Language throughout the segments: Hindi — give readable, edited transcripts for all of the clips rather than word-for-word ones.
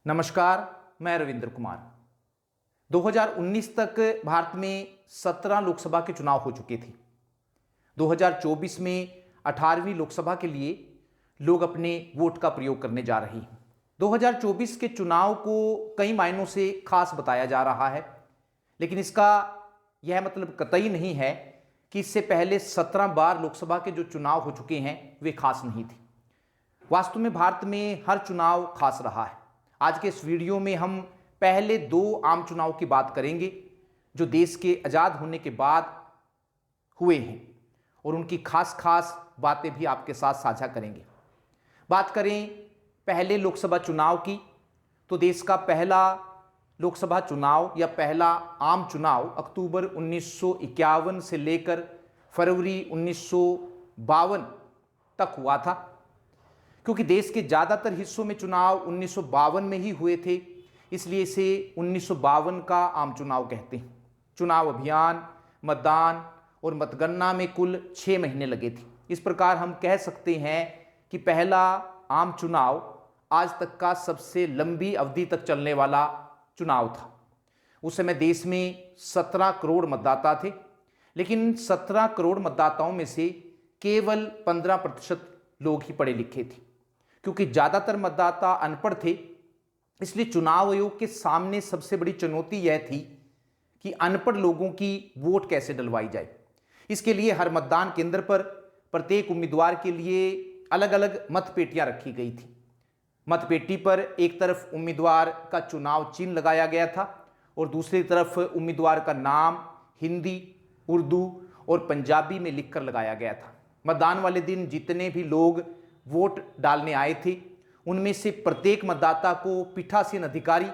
नमस्कार, मैं रविंद्र कुमार। 2019 तक भारत में 17 लोकसभा के चुनाव हो चुके थे। 2024 में 18वीं लोकसभा के लिए लोग अपने वोट का प्रयोग करने जा रहे हैं। 2024 के चुनाव को कई मायनों से खास बताया जा रहा है, लेकिन इसका यह मतलब कतई नहीं है कि इससे पहले 17 बार लोकसभा के जो चुनाव हो चुके हैं वे खास नहीं थे। वास्तव में भारत में हर चुनाव खास रहा है। आज के इस वीडियो में हम पहले 2 आम चुनाव की बात करेंगे जो देश के आज़ाद होने के बाद हुए हैं और उनकी खास बातें भी आपके साथ साझा करेंगे। बात करें पहले लोकसभा चुनाव की, तो देश का पहला लोकसभा चुनाव या पहला आम चुनाव अक्टूबर 1951 से लेकर फरवरी 1952 तक हुआ था। क्योंकि देश के ज़्यादातर हिस्सों में चुनाव 1952 में ही हुए थे, इसलिए इसे 1952 का आम चुनाव कहते हैं। चुनाव अभियान, मतदान और मतगणना में कुल 6 महीने लगे थे। इस प्रकार हम कह सकते हैं कि पहला आम चुनाव आज तक का सबसे लंबी अवधि तक चलने वाला चुनाव था। उस समय देश में 17 करोड़ मतदाता थे, लेकिन 17 करोड़ मतदाताओं में से केवल 15% लोग ही पढ़े लिखे थे। क्योंकि ज़्यादातर मतदाता अनपढ़ थे, इसलिए चुनाव आयोग के सामने सबसे बड़ी चुनौती यह थी कि अनपढ़ लोगों की वोट कैसे डलवाई जाए। इसके लिए हर मतदान केंद्र पर प्रत्येक उम्मीदवार के लिए अलग अलग मतपेटियां रखी गई थी। मतपेटी पर एक तरफ उम्मीदवार का चुनाव चिन्ह लगाया गया था और दूसरी तरफ उम्मीदवार का नाम हिंदी, उर्दू और पंजाबी में लिखकर लगाया गया था। मतदान वाले दिन जितने भी लोग वोट डालने आए थे, उनमें से प्रत्येक मतदाता को पीठासीन अधिकारी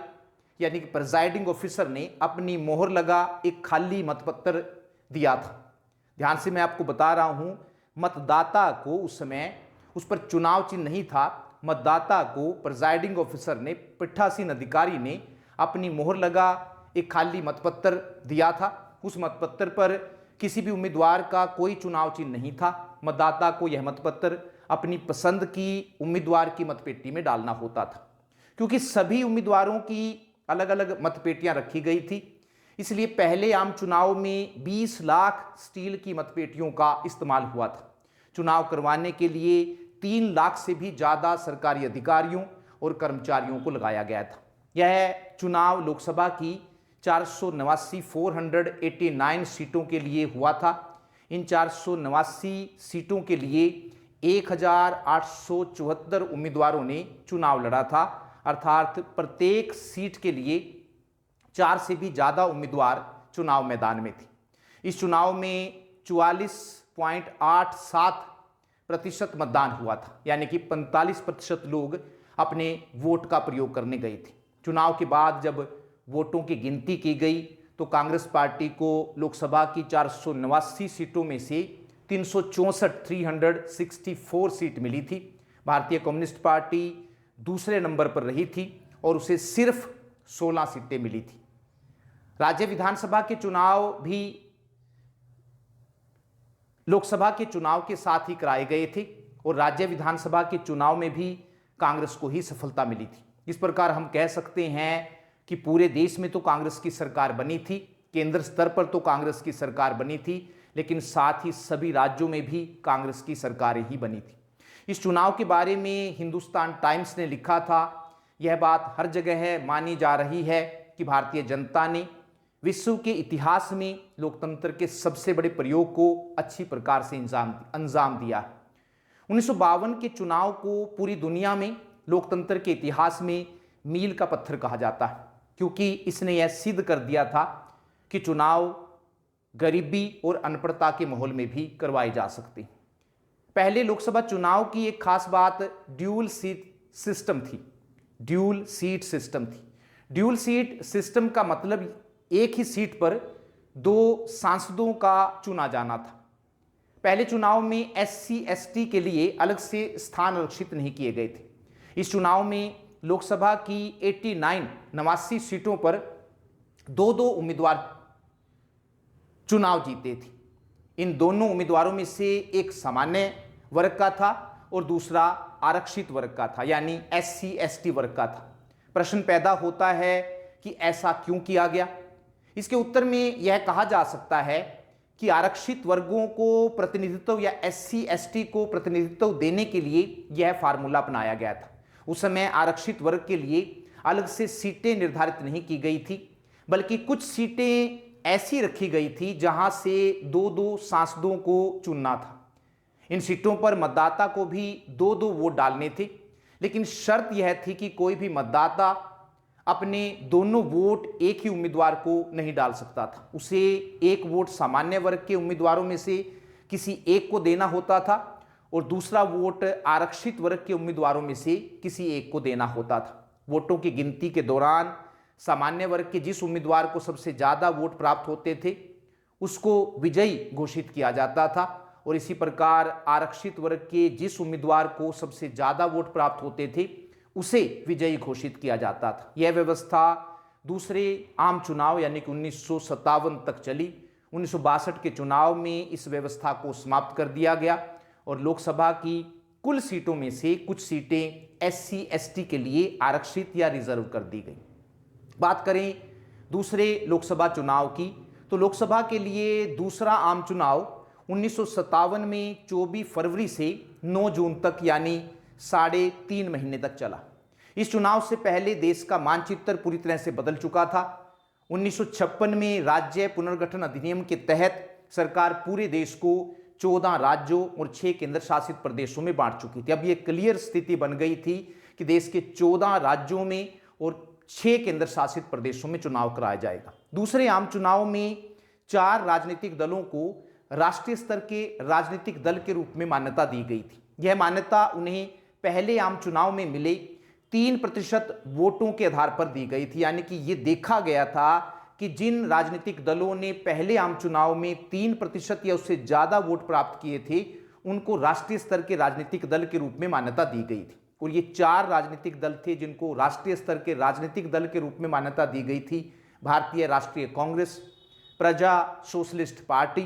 यानी कि प्रिजाइडिंग ऑफिसर ने अपनी मोहर लगा एक खाली मतपत्र दिया था। ध्यान से मैं आपको बता रहा हूं, मतदाता को उस समय उस पर चुनाव चिन्ह नहीं था। मतदाता को प्रिजाइडिंग ऑफिसर ने, पीठासीन अधिकारी ने अपनी मोहर लगा एक खाली मतपत्र दिया था। उस मतपत्र पर किसी भी उम्मीदवार का कोई चुनाव चिन्ह नहीं था। मतदाता को यह मतपत्र अपनी पसंद की उम्मीदवार की मतपेटी में डालना होता था। क्योंकि सभी उम्मीदवारों की अलग अलग मतपेटियां रखी गई थी, इसलिए पहले आम चुनाव में 20 लाख स्टील की मतपेटियों का इस्तेमाल हुआ था। चुनाव करवाने के लिए 3 लाख से भी ज़्यादा सरकारी अधिकारियों और कर्मचारियों को लगाया गया था। यह चुनाव लोकसभा की 489 सीटों के लिए हुआ था। इन 489 सीटों के लिए 1874 उम्मीदवारों ने चुनाव लड़ा था, अर्थात प्रत्येक सीट के लिए 4 से भी ज़्यादा उम्मीदवार चुनाव मैदान में थे। इस चुनाव में 44.87% मतदान हुआ था, यानी कि 45% लोग अपने वोट का प्रयोग करने गए थे। चुनाव के बाद जब वोटों की गिनती की गई तो कांग्रेस पार्टी को लोकसभा की 489 सीटों में से 364 सीट मिली थी। भारतीय कम्युनिस्ट पार्टी दूसरे नंबर पर रही थी और उसे सिर्फ 16 सीटें मिली थी। राज्य विधानसभा के चुनाव भी लोकसभा के चुनाव के साथ ही कराए गए थे और राज्य विधानसभा के चुनाव में भी कांग्रेस को ही सफलता मिली थी। इस प्रकार हम कह सकते हैं कि पूरे देश में तो कांग्रेस की सरकार बनी थी, केंद्र स्तर पर तो कांग्रेस की सरकार बनी थी, लेकिन साथ ही सभी राज्यों में भी कांग्रेस की सरकारें ही बनी थी। इस चुनाव के बारे में हिंदुस्तान टाइम्स ने लिखा था, यह बात हर जगह मानी जा रही है कि भारतीय जनता ने विश्व के इतिहास में लोकतंत्र के सबसे बड़े प्रयोग को अच्छी प्रकार से अंजाम दिया है। 1952 के चुनाव को पूरी दुनिया में लोकतंत्र के इतिहास में मील का पत्थर कहा जाता है, क्योंकि इसने यह सिद्ध कर दिया था कि चुनाव गरीबी और अनपढ़ता के माहौल में भी करवाए जा सकते हैं। पहले लोकसभा चुनाव की एक खास बात ड्यूल सीट सिस्टम थी। ड्यूल सीट सिस्टम का मतलब एक ही सीट पर 2 सांसदों का चुना जाना था। पहले चुनाव में SC ST के लिए अलग से स्थान आरक्षित नहीं किए गए थे। इस चुनाव में लोकसभा की 89 सीटों पर 2 उम्मीदवार चुनाव जीते थे। इन दोनों उम्मीदवारों में से एक सामान्य वर्ग का था और दूसरा आरक्षित वर्ग का था, यानी SC ST वर्ग का था। प्रश्न पैदा होता है कि ऐसा क्यों किया गया। इसके उत्तर में यह कहा जा सकता है कि आरक्षित वर्गों को प्रतिनिधित्व या एससी एसटी को प्रतिनिधित्व देने के लिए यह फार्मूला अपनाया गया था। उस समय आरक्षित वर्ग के लिए अलग से सीटें निर्धारित नहीं की गई थी, बल्कि कुछ सीटें ऐसी रखी गई थी जहां से दो दो सांसदों को चुनना था। इन सीटों पर मतदाता को भी दो दो वोट डालने थे, लेकिन शर्त यह थी कि कोई भी मतदाता अपने दोनों वोट एक ही उम्मीदवार को नहीं डाल सकता था। उसे एक वोट सामान्य वर्ग के उम्मीदवारों में से किसी एक को देना होता था और दूसरा वोट आरक्षित वर्ग के उम्मीदवारों में से किसी एक को देना होता था। वोटों की गिनती के दौरान सामान्य वर्ग के जिस उम्मीदवार को सबसे ज्यादा वोट प्राप्त होते थे उसको विजयी घोषित किया जाता था और इसी प्रकार आरक्षित वर्ग के जिस उम्मीदवार को सबसे ज्यादा वोट प्राप्त होते थे उसे विजयी घोषित किया जाता था। यह व्यवस्था दूसरे आम चुनाव यानी कि 1957 तक चली। 1962 के चुनाव में इस व्यवस्था को समाप्त कर दिया गया और लोकसभा की कुल सीटों में से कुछ सीटें एससी एसटी के लिए आरक्षित या रिजर्व कर दी गई। बात करें दूसरे लोकसभा चुनाव की, तो लोकसभा के लिए दूसरा आम चुनाव 1957 में 24 फरवरी से 9 जून तक यानी 3.5 महीने तक चला। इस चुनाव से पहले देश का मानचित्र पूरी तरह से बदल चुका था। 1956 में राज्य पुनर्गठन अधिनियम के तहत सरकार पूरे देश को 14 राज्यों और 6 केंद्र शासित प्रदेशों में बांट चुकी थी। अब यह क्लियर स्थिति बन गई थी कि देश के 14 राज्यों में और 6 केंद्र शासित प्रदेशों में चुनाव कराया जाएगा। दूसरे आम चुनाव में 4 राजनीतिक दलों को राष्ट्रीय स्तर के राजनीतिक दल के रूप में मान्यता दी गई थी। यह मान्यता उन्हें पहले आम चुनाव में मिले 3% वोटों के आधार पर दी गई थी, यानी कि यह देखा गया था कि जिन राजनीतिक दलों ने पहले आम चुनाव में 3% या उससे ज्यादा वोट प्राप्त किए थे उनको राष्ट्रीय स्तर के राजनीतिक दल के रूप में मान्यता दी गई थी। और ये 4 राजनीतिक दल थे जिनको राष्ट्रीय स्तर के राजनीतिक दल के रूप में मान्यता दी गई थी। भारतीय राष्ट्रीय कांग्रेस, प्रजा सोशलिस्ट पार्टी,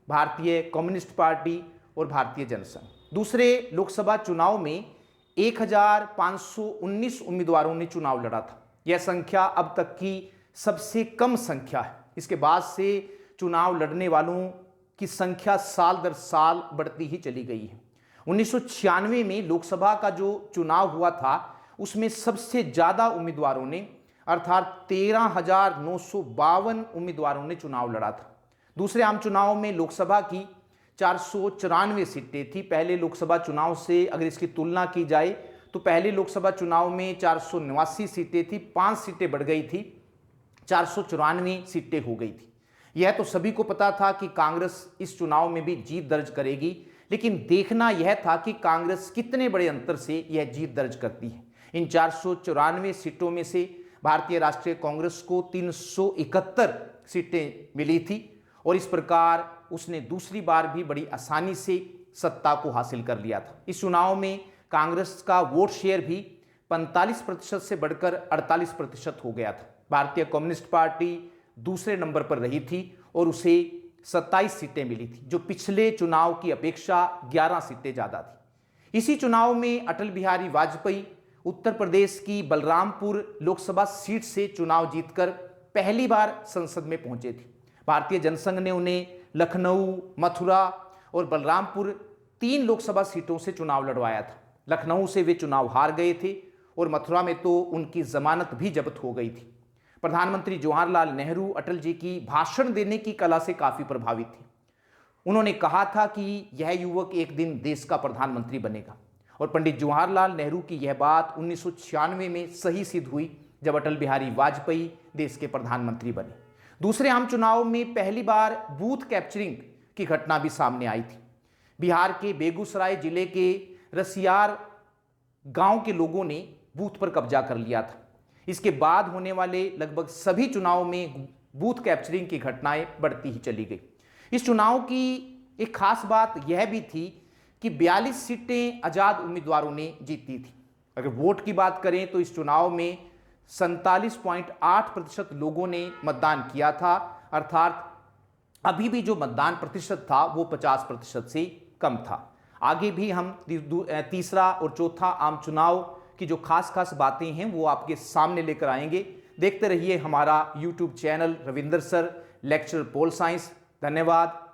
भारतीय कम्युनिस्ट पार्टी और भारतीय जनसंघ। दूसरे लोकसभा चुनाव में 1519 उम्मीदवारों ने चुनाव लड़ा था। यह संख्या अब तक की सबसे कम संख्या है। इसके बाद से चुनाव लड़ने वालों की संख्या साल दर साल बढ़ती ही चली गई है। 1996 में लोकसभा का जो चुनाव हुआ था उसमें सबसे ज्यादा उम्मीदवारों ने अर्थात 13,952 उम्मीदवारों ने चुनाव लड़ा था। दूसरे आम चुनाव में लोकसभा की 494 सीटें थी। पहले लोकसभा चुनाव से अगर इसकी तुलना की जाए तो पहले लोकसभा चुनाव में 489 सीटें थी, 5 सीटें बढ़ गई थी, 494 सीटें हो गई थी। यह तो सभी को पता था कि कांग्रेस इस चुनाव में भी जीत दर्ज करेगी, लेकिन देखना यह था कि कांग्रेस कितने बड़े अंतर से यह जीत दर्ज करती है। इन 494 सीटों में से भारतीय राष्ट्रीय कांग्रेस को 371 सीटें मिली थी और इस प्रकार उसने दूसरी बार भी बड़ी आसानी से सत्ता को हासिल कर लिया था। इस चुनाव में कांग्रेस का वोट शेयर भी 45% से बढ़कर 48% हो गया था। भारतीय कम्युनिस्ट पार्टी दूसरे नंबर पर रही थी और उसे 27 सीटें मिली थी, जो पिछले चुनाव की अपेक्षा 11 सीटें ज्यादा थी। इसी चुनाव में अटल बिहारी वाजपेयी उत्तर प्रदेश की बलरामपुर लोकसभा सीट से चुनाव जीतकर पहली बार संसद में पहुंचे थे। भारतीय जनसंघ ने उन्हें लखनऊ, मथुरा और बलरामपुर 3 लोकसभा सीटों से चुनाव लड़वाया था। लखनऊ से वे चुनाव हार गए थे और मथुरा में तो उनकी जमानत भी जब्त हो गई थी। प्रधानमंत्री जवाहरलाल नेहरू अटल जी की भाषण देने की कला से काफी प्रभावित थे। उन्होंने कहा था कि यह युवक एक दिन देश का प्रधानमंत्री बनेगा और पंडित जवाहरलाल नेहरू की यह बात 1996 में सही सिद्ध हुई जब अटल बिहारी वाजपेयी देश के प्रधानमंत्री बने। दूसरे आम चुनाव में पहली बार बूथ कैप्चरिंग की घटना भी सामने आई थी। बिहार के बेगूसराय जिले के रसियार गांव के लोगों ने बूथ पर कब्जा कर लिया था। इसके बाद होने वाले लगभग सभी चुनाव में बूथ कैप्चरिंग की घटनाएं बढ़ती ही चली गई। इस चुनाव की एक खास बात यह भी थी कि 42 सीटें आजाद उम्मीदवारों ने जीती थी। अगर वोट की बात करें तो इस चुनाव में 47.8% लोगों ने मतदान किया था, अर्थात अभी भी जो मतदान प्रतिशत था वो 50% से कम था। आगे भी हम तीसरा और चौथा आम चुनाव की जो खास खास बातें हैं वो आपके सामने लेकर आएंगे। देखते रहिए हमारा YouTube channel Ravinder sir lecture pol science. धन्यवाद।